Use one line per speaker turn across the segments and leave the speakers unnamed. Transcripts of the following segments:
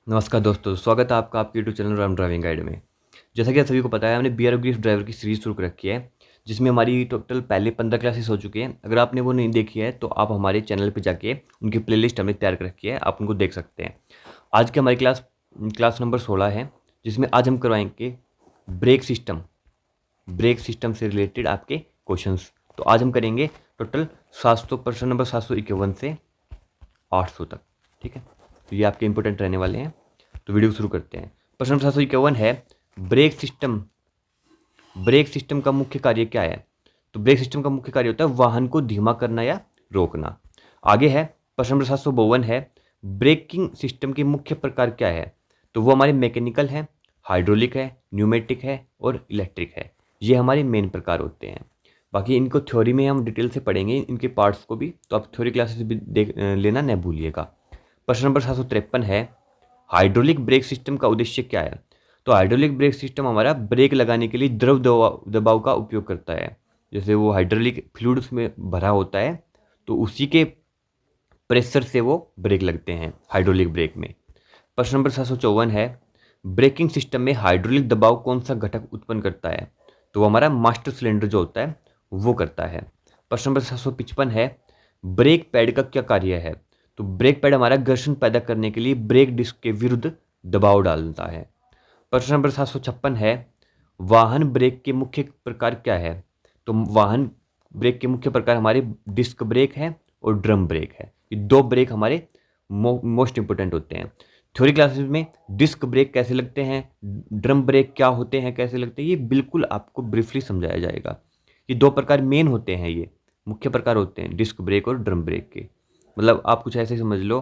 नमस्कार दोस्तों, स्वागत है आपका आपके YouTube channel Ram driving guide में। जैसा कि आप सभी को पता है, हमने बीआर ग्रीफ ड्राइवर की सीरीज शुरू कर रखी है, जिसमें हमारी टोटल पहले 15 क्लासेस हो चुकी हैं। अगर आपने वो नहीं देखी है तो आप हमारे चैनल पे जाके उनकी प्लेलिस्ट हमने तैयार कर रखी है, आप उनको देख सकते हैं। आज की हमारी क्लास क्लास नंबर 16 है, जिसमें आज हम करवाएंगे ब्रेक सिस्टम से रिलेटेड आपके क्वेश्चंस। तो आज हम करेंगे टोटल 700 प्रश्न नंबर 751 से 800 तक। ठीक है, तो ये आपके इंपॉर्टेंट रहने वाले हैं। तो वीडियो शुरू करते हैं। प्रश्न नंबर 751 है, ब्रेक सिस्टम का मुख्य कार्य क्या है? तो ब्रेक सिस्टम का मुख्य कार्य होता है वाहन को धीमा करना या रोकना। आगे है प्रश्न नंबर 752 है, ब्रेकिंग सिस्टम के मुख्य प्रकार क्या है? तो वो हमारे मैकेनिकल है, हाइड्रोलिक है, न्यूमेटिक है और इलेक्ट्रिक है। ये हमारे मेन प्रकार होते हैं। बाकी इनको थ्योरी में हम डिटेल से पढ़ेंगे, इनके पार्ट्स को भी, तो आप थ्योरी क्लासेस भी देख लेना न भूलिएगा। प्रश्न नंबर 753 है, हाइड्रोलिक ब्रेक सिस्टम का उद्देश्य क्या है? तो हाइड्रोलिक ब्रेक सिस्टम हमारा ब्रेक लगाने के लिए द्रव दबाव का उपयोग करता है। जैसे वो हाइड्रोलिक फ्लूइड उसमें भरा होता है, तो उसी के प्रेशर से वो ब्रेक लगते हैं हाइड्रोलिक ब्रेक में। प्रश्न नंबर 754 है, ब्रेकिंग सिस्टम में हाइड्रोलिक दबाव कौन सा घटक उत्पन्न करता है? तो वो हमारा मास्टर सिलेंडर जो होता है वो करता है। प्रश्न नंबर 755 है, ब्रेक पैड का क्या कार्य है? तो ब्रेक पैड हमारा घर्षण पैदा करने के लिए ब्रेक डिस्क के विरुद्ध दबाव डालता है। प्रश्न नंबर 756 है, वाहन ब्रेक के मुख्य प्रकार क्या है? तो वाहन ब्रेक के मुख्य प्रकार हमारे डिस्क ब्रेक है और ड्रम ब्रेक है। ये दो ब्रेक हमारे मोस्ट इंपोर्टेंट होते हैं। थ्योरी क्लासेस में डिस्क ब्रेक कैसे लगते हैं, ड्रम ब्रेक क्या होते हैं, कैसे लगते हैं, ये बिल्कुल आपको ब्रीफली समझाया जाएगा। ये दो प्रकार मेन होते हैं, ये मुख्य प्रकार होते हैं डिस्क ब्रेक और ड्रम ब्रेक के। मतलब आप कुछ ऐसे समझ लो,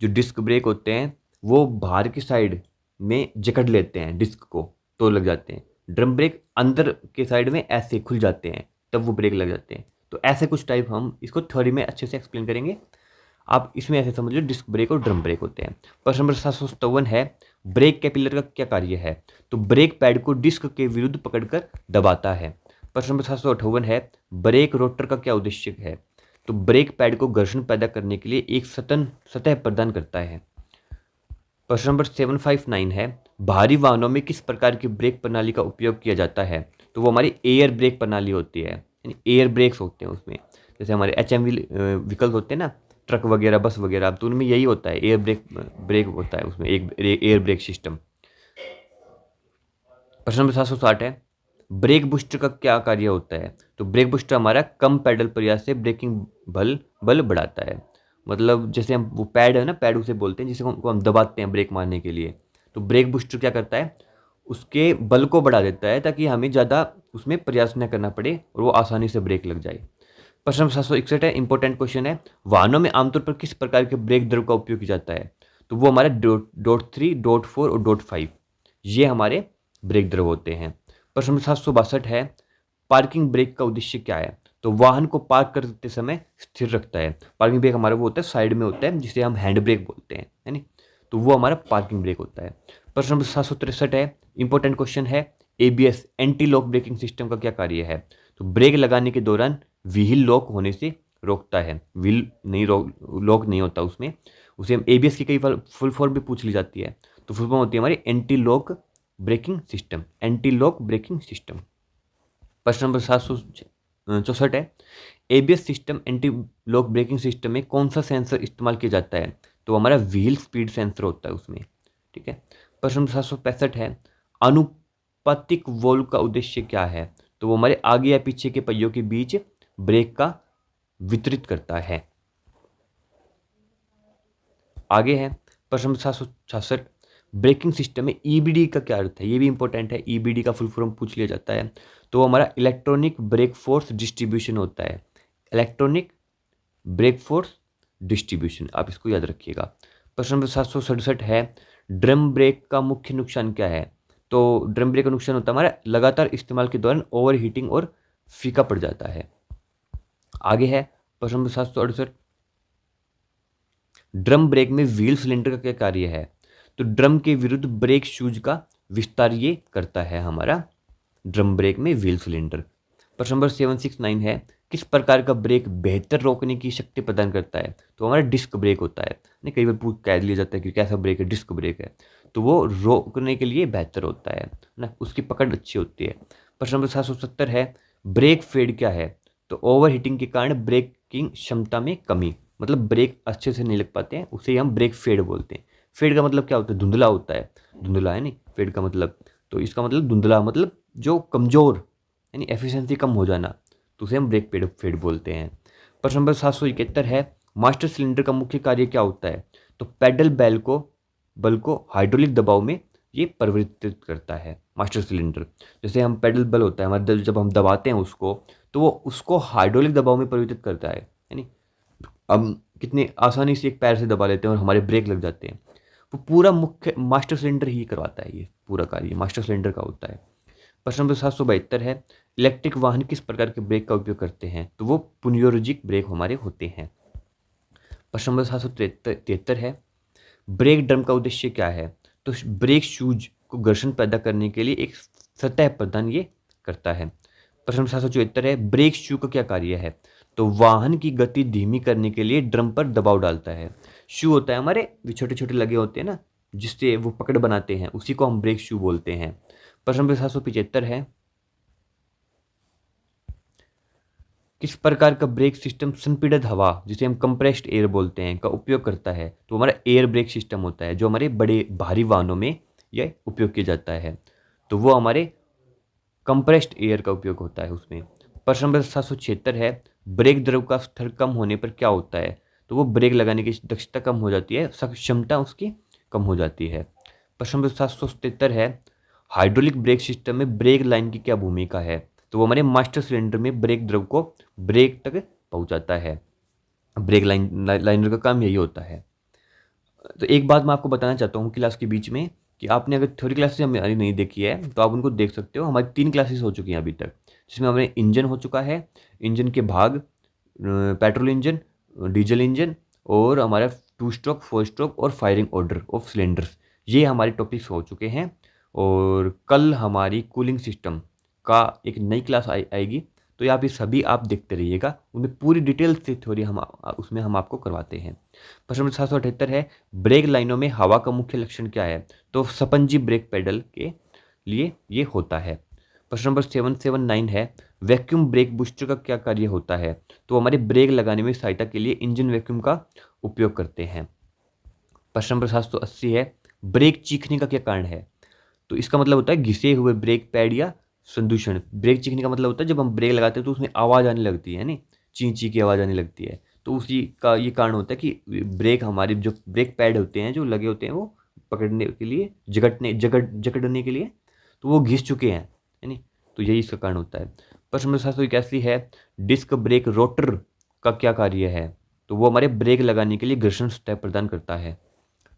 जो डिस्क ब्रेक होते हैं वो बाहर की साइड में जकड़ लेते हैं डिस्क को, तो लग जाते हैं। ड्रम ब्रेक अंदर के साइड में ऐसे खुल जाते हैं, तब वो ब्रेक लग जाते हैं। तो ऐसे कुछ टाइप हम इसको थ्योरी में अच्छे से एक्सप्लेन करेंगे। आप इसमें ऐसे समझ लो, डिस्क ब्रेक और ड्रम ब्रेक होते हैं। प्रश्न नंबर 757 है, ब्रेक कैपिलर का क्या कार्य है? तो ब्रेक पैड को डिस्क के विरुद्ध पकड़कर दबाता है। प्रश्न नंबर 758 है, ब्रेक रोटर का क्या उद्देश्य है? तो ब्रेक पैड को घर्षण पैदा करने के लिए एक सतह प्रदान करता है। प्रश्न नंबर 759 है, भारी वाहनों में किस प्रकार की ब्रेक प्रणाली का उपयोग किया जाता है? तो वो हमारी एयर ब्रेक प्रणाली होती है, यानी एयर ब्रेक्स होते हैं उसमें। जैसे हमारे HMV व्हीकल होते हैं ना, ट्रक वगैरह, बस वगैरह, तो उनमें यही होता है, एयर ब्रेक ब्रेक होता है उसमें, एक एयर ब्रेक सिस्टम। प्रश्न नंबर 760 है, ब्रेक बूस्टर का क्या कार्य होता है? तो ब्रेक बूस्टर हमारा कम पैडल प्रयास से ब्रेकिंग बल बढ़ाता है। मतलब जैसे हम वो पैड है ना, पैड उसे बोलते हैं जिसे हम दबाते हैं ब्रेक मारने के लिए। तो ब्रेक बूस्टर क्या करता है, उसके बल को बढ़ा देता है, ताकि हमें ज़्यादा उसमें प्रयास न करना पड़े और वो आसानी से ब्रेक लग जाए। प्रश्न नंबर 761 है, इंपॉर्टेंट क्वेश्चन है, वाहनों में आमतौर पर किस प्रकार के ब्रेक द्रव का उपयोग किया जाता है? तो वो हमारे डॉट 3, डॉट 4 और डॉट 5, ये हमारे ब्रेक द्रव होते हैं। प्रश्न नंबर 762 है, पार्किंग ब्रेक का उद्देश्य क्या है? तो वाहन को पार्क करते समय स्थिर रखता है। पार्किंग ब्रेक हमारा वो होता है, साइड में होता है, जिसे हम हैंड ब्रेक बोलते हैं, है नी? तो वो हमारा पार्किंग ब्रेक होता है। प्रश्न नंबर 763 है, इंपॉर्टेंट क्वेश्चन है, ABS anti lock braking system का क्या कार्य है? तो ब्रेक लगाने के दौरान व्हील लॉक होने से रोकता है। व्हील नहीं लॉक नहीं होता उसमें। उसे हम ABS की कई बार फुल फॉर्म भी पूछ ली जाती है। तो फुल फॉर्म होती है हमारी anti lock braking system, anti lock braking system. प्रश्न नंबर 764 है, ABS system anti lock braking system में कौन सा सेंसर इस्तेमाल किया जाता है? तो हमारा व्हील स्पीड सेंसर होता है उसमें। ठीक है। प्रश्न नंबर 765 है, अनुपातिक वॉल्व का उद्देश्य क्या है? तो वो हमारे आगे या पीछे के पहियों के बीच ब्रेक का वितरित करता है। आगे है प्रश्न नंबर 766, ब्रेकिंग सिस्टम में EBD का क्या अर्थ है? ये भी इंपॉर्टेंट है, EBD का फुल फॉर्म पूछ लिया जाता है। तो हमारा इलेक्ट्रॉनिक ब्रेक फोर्स डिस्ट्रीब्यूशन होता है, इलेक्ट्रॉनिक ब्रेक फोर्स डिस्ट्रीब्यूशन, आप इसको याद रखिएगा। प्रश्न नंबर 767 है, ड्रम ब्रेक का मुख्य नुकसान क्या है? तो ड्रम ब्रेक का नुकसान होता है हमारा लगातार इस्तेमाल के दौरान ओवर हीटिंग और फीका पड़ जाता है। आगे है प्रश्न नंबर 768, ड्रम ब्रेक में व्हील सिलेंडर का क्या कार्य है? तो ड्रम के विरुद्ध ब्रेक शूज का विस्तार ये करता है हमारा ड्रम ब्रेक में व्हील सिलेंडर। प्रश्न नंबर 769 है, किस प्रकार का ब्रेक बेहतर रोकने की शक्ति प्रदान करता है? तो हमारा डिस्क ब्रेक होता है। नहीं, कई बार पूछ कह लिया जाता है कि कैसा ब्रेक है, डिस्क ब्रेक है, तो वो रोकने के लिए बेहतर होता है ना, उसकी पकड़ अच्छी होती है। प्रश्न नंबर 770 है, ब्रेक फेड क्या है? तो ओवर हीटिंग के कारण ब्रेकिंग क्षमता में कमी, मतलब ब्रेक अच्छे से नहीं लग पाते हैं, उसे हम ब्रेक फेड बोलते हैं। फेड का मतलब क्या होता है? धुंधला होता है, धुंधला है नहीं फेड का मतलब, तो इसका मतलब धुंधला मतलब जो कमजोर, यानी एफिशिएंसी कम हो जाना, तो उसे हम ब्रेक फेड बोलते हैं। प्रश्न नंबर 771 है, मास्टर सिलेंडर का मुख्य कार्य क्या होता है? तो पैडल बल को हाइड्रोलिक दबाव में ये परिवर्तित करता है मास्टर सिलेंडर। जैसे हम पैडल बल होता है हमारे, जब हम दबाते हैं उसको, तो वो उसको हाइड्रोलिक दबाव में परिवर्तित करता है, यानी हम कितनी आसानी से एक पैर से दबा लेते हैं और हमारे ब्रेक लग जाते हैं। वो पूरा मुख्य मास्टर सिलेंडर ही करवाता है, ये पूरा कार्य मास्टर सिलेंडर का होता है। प्रश्न नंबर 772 है, इलेक्ट्रिक वाहन किस प्रकार के ब्रेक का उपयोग करते हैं? तो वो पुनर्योजिक ब्रेक हमारे होते हैं। प्रश्न नंबर 773 है, ब्रेक ड्रम का उद्देश्य क्या है? तो ब्रेक शूज को घर्षण पैदा करने के लिए एक सतह प्रदान ये करता है। प्रश्न नंबर 774 है, ब्रेक शू का क्या कार्य है? तो वाहन की गति धीमी करने के लिए ड्रम पर दबाव डालता है। शू होता है हमारे छोटे छोटे लगे होते हैं ना, जिससे वो पकड़ बनाते हैं, उसी को हम ब्रेक शू बोलते हैं। प्रश्न नंबर 775 है, किस प्रकार का ब्रेक सिस्टम संपीड़ित हवा, जिसे हम कंप्रेस्ड एयर बोलते हैं, का उपयोग करता है? तो हमारा एयर ब्रेक सिस्टम होता है, जो हमारे बड़े भारी वाहनों में यह उपयोग किया जाता है, तो वो हमारे कंप्रेस्ड एयर का उपयोग होता है उसमें। प्रश्न नंबर 776 है, ब्रेक द्रव का स्तर कम होने पर क्या होता है? तो वो ब्रेक लगाने की दक्षता कम हो जाती है, क्षमता उसकी कम हो जाती है। प्रश्न नंबर 777 है, हाइड्रोलिक ब्रेक सिस्टम में ब्रेक लाइन की क्या भूमिका है? तो वो हमारे मास्टर सिलेंडर में ब्रेक द्रव को ब्रेक तक पहुंचाता है। ब्रेक लाइनर का काम यही होता है। तो एक बात मैं आपको बताना चाहता हूँ क्लास के बीच में, कि आपने अगर थ्योरी क्लासेस हमारी नहीं देखी है तो आप उनको देख सकते हो। हमारी 3 क्लासेस हो चुकी हैं अभी तक, जिसमें हमारे इंजन हो चुका है, इंजन के भाग, पेट्रोल इंजन, डीजल इंजन, और हमारा 2 स्ट्रोक, 4 स्ट्रोक और फायरिंग ऑर्डर ऑफ सिलेंडर्स, ये हमारे टॉपिक्स हो चुके हैं। और कल हमारी कूलिंग सिस्टम का एक नई क्लास आएगी, तो आप ये सभी आप देखते रहिएगा, उनमें पूरी डिटेल से थ्योरी हम उसमें हम आपको करवाते हैं। प्रश्न नंबर 778 है, ब्रेक लाइनों में हवा का मुख्य लक्षण क्या है? तो स्पंजी ब्रेक पेडल के लिए ये होता है। प्रश्न नंबर 779 है, वैक्यूम ब्रेक बूस्टर का क्या कार्य होता है? तो हमारे ब्रेक लगाने में सहायता के लिए इंजन वैक्यूम का उपयोग करते हैं। प्रश्न नंबर 780 है, ब्रेक चीखने का क्या कारण है? तो इसका मतलब होता है घिसे हुए ब्रेक पैड या संदूषण। ब्रेक चीखने का मतलब होता है जब हम ब्रेक लगाते हैं तो उसमें आवाज़ आने लगती है, नहीं, ची ची की आवाज़ आने लगती है, तो उसी का ये कारण होता है कि ब्रेक, हमारे जो ब्रेक पैड होते हैं जो लगे होते हैं वो पकड़ने के लिए, जकड़ने के लिए, तो वो घिस चुके हैं, है नहीं, तो यही इसका कारण होता है। प्रश्न नंबर 781 है, डिस्क ब्रेक रोटर का क्या कार्य है? तो वो हमारे ब्रेक लगाने के लिए घर्षण सतह प्रदान करता है।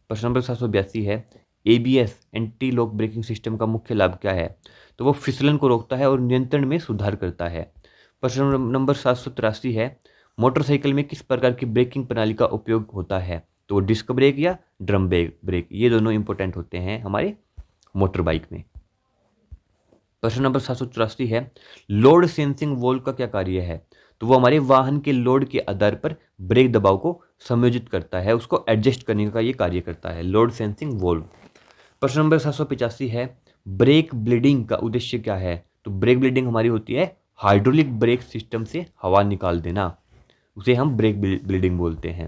प्रश्न नंबर 782 है, ABS anti lock braking system का मुख्य लाभ क्या है? तो वो फिसलन को रोकता है और नियंत्रण में सुधार करता है। प्रश्न नंबर 783 है, मोटरसाइकिल में किस प्रकार की ब्रेकिंग प्रणाली का उपयोग होता है? तो डिस्क ब्रेक या ड्रम ब्रेक, ये दोनों इंपॉर्टेंट होते हैं हमारे मोटर बाइक में। प्रश्न नंबर 784 है, लोड सेंसिंग वॉल्व का क्या कार्य है? तो वो हमारे वाहन के लोड के आधार पर ब्रेक दबाव को समायोजित करता है, उसको एडजस्ट करने का ये कार्य करता है, लोड सेंसिंग वॉल्व। प्रश्न नंबर 785 है, ब्रेक ब्लीडिंग का उद्देश्य क्या है? तो ब्रेक ब्लीडिंग हमारी होती है हाइड्रोलिक ब्रेक सिस्टम से हवा निकाल देना, उसे हम ब्रेक ब्लीडिंग बोलते हैं।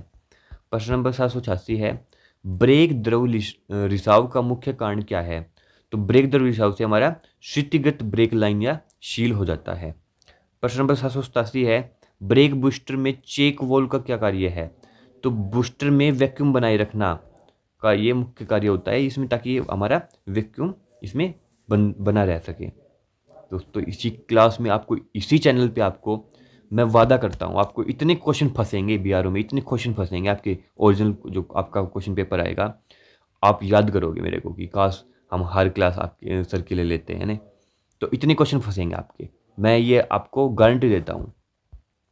प्रश्न नंबर 786 है, ब्रेक द्रव रिसाव का मुख्य कारण क्या है? तो ब्रेक द्रव रिसाव से हमारा क्षितिगत ब्रेक लाइन या शील हो जाता है। प्रश्न नंबर 787 है, ब्रेक बूस्टर में चेक वॉल्व का क्या कार्य है? तो बूस्टर में वैक्यूम बनाए रखना का ये मुख्य कार्य होता है इसमें, ताकि हमारा वैक्यूम इसमें बना रह सके। दोस्तों इसी क्लास में आपको, इसी चैनल पे आपको मैं वादा करता हूँ, आपको इतने क्वेश्चन फंसेंगे बीआरओ में, इतने क्वेश्चन फंसेंगे, आपके ओरिजिनल जो आपका क्वेश्चन पेपर आएगा, आप याद करोगे मेरे को कि काश हम हर क्लास आपके सर के लिए लेते हैं ना, तो इतने क्वेश्चन फंसेंगे आपके, मैं ये आपको गारंटी देता हूँ।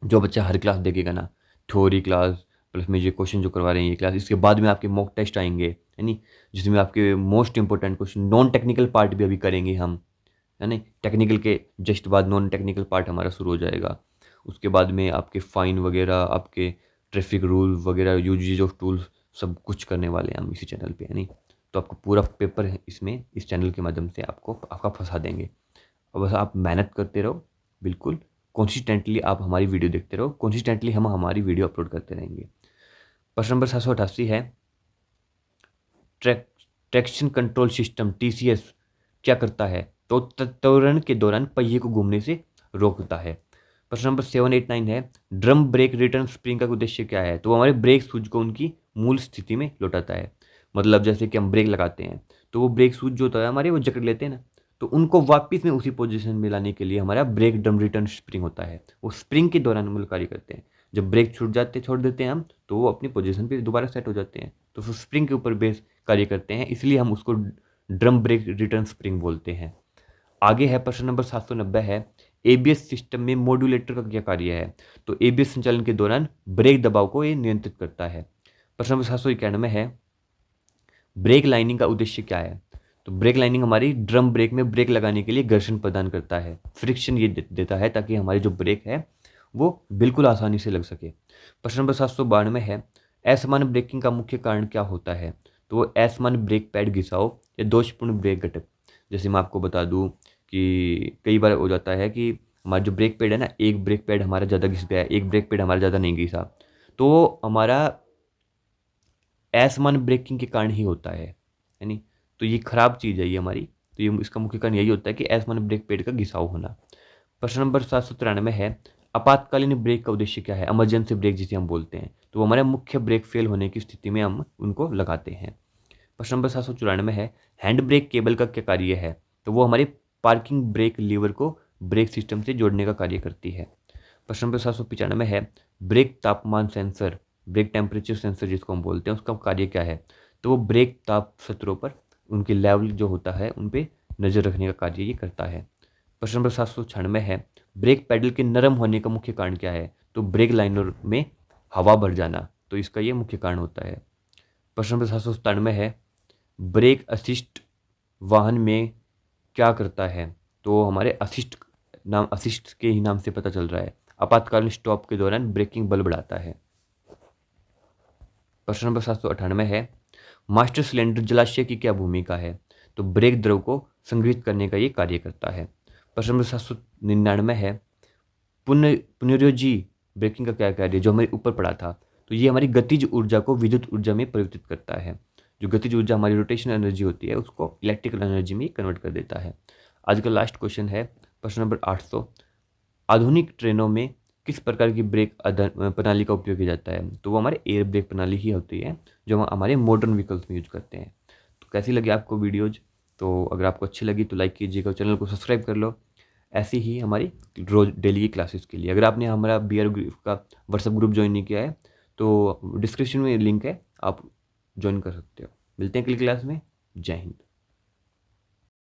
जो बच्चा हर क्लास देखेगा ना, थ्योरी क्लास प्लस में ये क्वेश्चन जो करवा रहे हैं ये क्लास, इसके बाद में आपके मॉक टेस्ट आएंगे, है नी, जिसमें आपके most important question, non technical part भी अभी करेंगे हम, है ना, टेक्निकल के जस्ट बाद नॉन टेक्निकल पार्ट हमारा शुरू हो जाएगा। उसके बाद में आपके फ़ाइन वगैरह, आपके ट्रैफिक रूल वगैरह, यूजेज ऑफ टूल्स, सब कुछ करने वाले हैं हम इसी चैनल पे, है नहीं। तो आपको पूरा पेपर है इसमें, इस चैनल के माध्यम से आपका फंसा देंगे। और बस आप मेहनत करते रहो, बिल्कुल कंसिस्टेंटली आप हमारी वीडियो देखते रहो, कंसिस्टेंटली हम हमारी वीडियो अपलोड करते रहेंगे। प्रश्न नंबर 788 है, ट्रैक्शन कंट्रोल सिस्टम TCS क्या करता है? तो त्वरण के दौरान पहिए को घूमने से रोकता है। प्रश्न नंबर 789 है, ड्रम ब्रेक रिटर्न स्प्रिंग का उद्देश्य क्या है? तो वो हमारे ब्रेक शूज को उनकी मूल स्थिति में लौटाता है। मतलब जैसे कि हम ब्रेक लगाते हैं तो वो ब्रेक शूज जो होता है हमारे, वो जकड़ लेते हैं ना, तो उनको वापस में उसी पोजीशन में लाने के लिए हमारा ब्रेक ड्रम रिटर्न स्प्रिंग होता है। वो स्प्रिंग के दौरान मूल कार्य करते हैं। जब ब्रेक छोड़ देते हैं हम, तो वो अपनी पोजीशन पे दोबारा सेट हो जाते हैं। तो स्प्रिंग के ऊपर बेस कार्य करते हैं, इसलिए हम उसको ड्रम ब्रेक रिटर्न स्प्रिंग बोलते हैं। आगे है प्रश्न नंबर 790 है, ABS सिस्टम में मॉड्यूलेटर का क्या कार्य है? तो ABS संचालन के दौरान ब्रेक दबाव को ये नियंत्रित करता है। प्रश्न नंबर 791 है, ब्रेक लाइनिंग का उद्देश्य क्या है? तो ब्रेक लाइनिंग हमारी ड्रम ब्रेक में ब्रेक लगाने के लिए घर्षण प्रदान करता है, फ्रिक्शन ये देता है, ताकि हमारी जो ब्रेक है वो बिल्कुल आसानी से लग सके। प्रश्न नंबर 792 है, असमान ब्रेकिंग का मुख्य कारण क्या होता है? तो असमान ब्रेक पैड घिसाव या दोषपूर्ण ब्रेक घटक। जैसे मैं आपको बता दूं कि कई बार हो जाता है कि हमारा जो ब्रेक पैड है ना, एक ब्रेक पैड हमारा ज़्यादा घिस गया है, एक ब्रेक पैड हमारा ज़्यादा नहीं घिसा, तो हमारा असमान ब्रेकिंग के कारण ही होता है नहीं। तो ये खराब चीज़ है ये हमारी। तो ये इसका मुख्य कारण यही होता है कि असमान ब्रेक पैड का घिसाव होना। प्रश्न नंबर 793 है, आपातकालीन ब्रेक का उद्देश्य क्या है? इमरजेंसी ब्रेक जिसे हम बोलते हैं, तो वो हमारे मुख्य ब्रेक फेल होने की स्थिति में हम उनको लगाते हैं। प्रश्न नंबर 794 है, हैंड ब्रेक केबल का क्या कार्य है? तो वो हमारे पार्किंग ब्रेक लीवर को ब्रेक सिस्टम से जोड़ने का कार्य करती है। प्रश्न नंबर 795 है, ब्रेक तापमान सेंसर, ब्रेक टेम्परेचर सेंसर जिसको हम बोलते हैं, उसका कार्य क्या है? तो वो ब्रेक ताप सतरों पर उनके लेवल जो होता है उन पर नज़र रखने का कार्य ये करता है। प्रश्न नंबर 796 है, ब्रेक पैडल के नरम होने का मुख्य कारण क्या है? तो ब्रेक लाइनर में हवा भर जाना, तो इसका ये मुख्य कारण होता है। प्रश्न नंबर 797 है, ब्रेक असिस्ट वाहन में क्या करता है? तो हमारे असिस्ट के ही नाम से पता चल रहा है, आपातकालीन स्टॉप के दौरान ब्रेकिंग बल बढ़ाता है। प्रश्न नंबर 798 है, मास्टर सिलेंडर जलाशय की क्या भूमिका है? तो ब्रेक द्रव को संग्रहित करने का ये कार्य करता है। प्रश्न नंबर 799 है, पुनर्योजी ब्रेकिंग का क्या कार्य, जो हमारे ऊपर पड़ा था? तो ये हमारी गतिज ऊर्जा को विद्युत ऊर्जा में परिवर्तित करता है। जो गतिज ऊर्जा हमारी रोटेशनल एनर्जी होती है उसको इलेक्ट्रिकल एनर्जी में कन्वर्ट कर देता है। आज का लास्ट क्वेश्चन है प्रश्न नंबर 800, आधुनिक ट्रेनों में किस प्रकार की ब्रेक प्रणाली का उपयोग किया जाता है? तो वो हमारे एयर ब्रेक प्रणाली ही होती है जो हम हमारे मॉडर्न व्हीकल्स में यूज करते हैं। तो कैसी लगी आपको वीडियोज? तो अगर आपको अच्छी लगी तो लाइक कीजिएगा, चैनल को सब्सक्राइब कर लो। ऐसी ही हमारी रोज डेली की क्लासेस के लिए अगर आपने हमारा BR ग्रुप का व्हाट्सएप ग्रुप ज्वाइन नहीं किया है तो डिस्क्रिप्शन में लिंक है, आप ज्वाइन कर सकते हो। मिलते हैं अगली क्लास में। जय हिंद।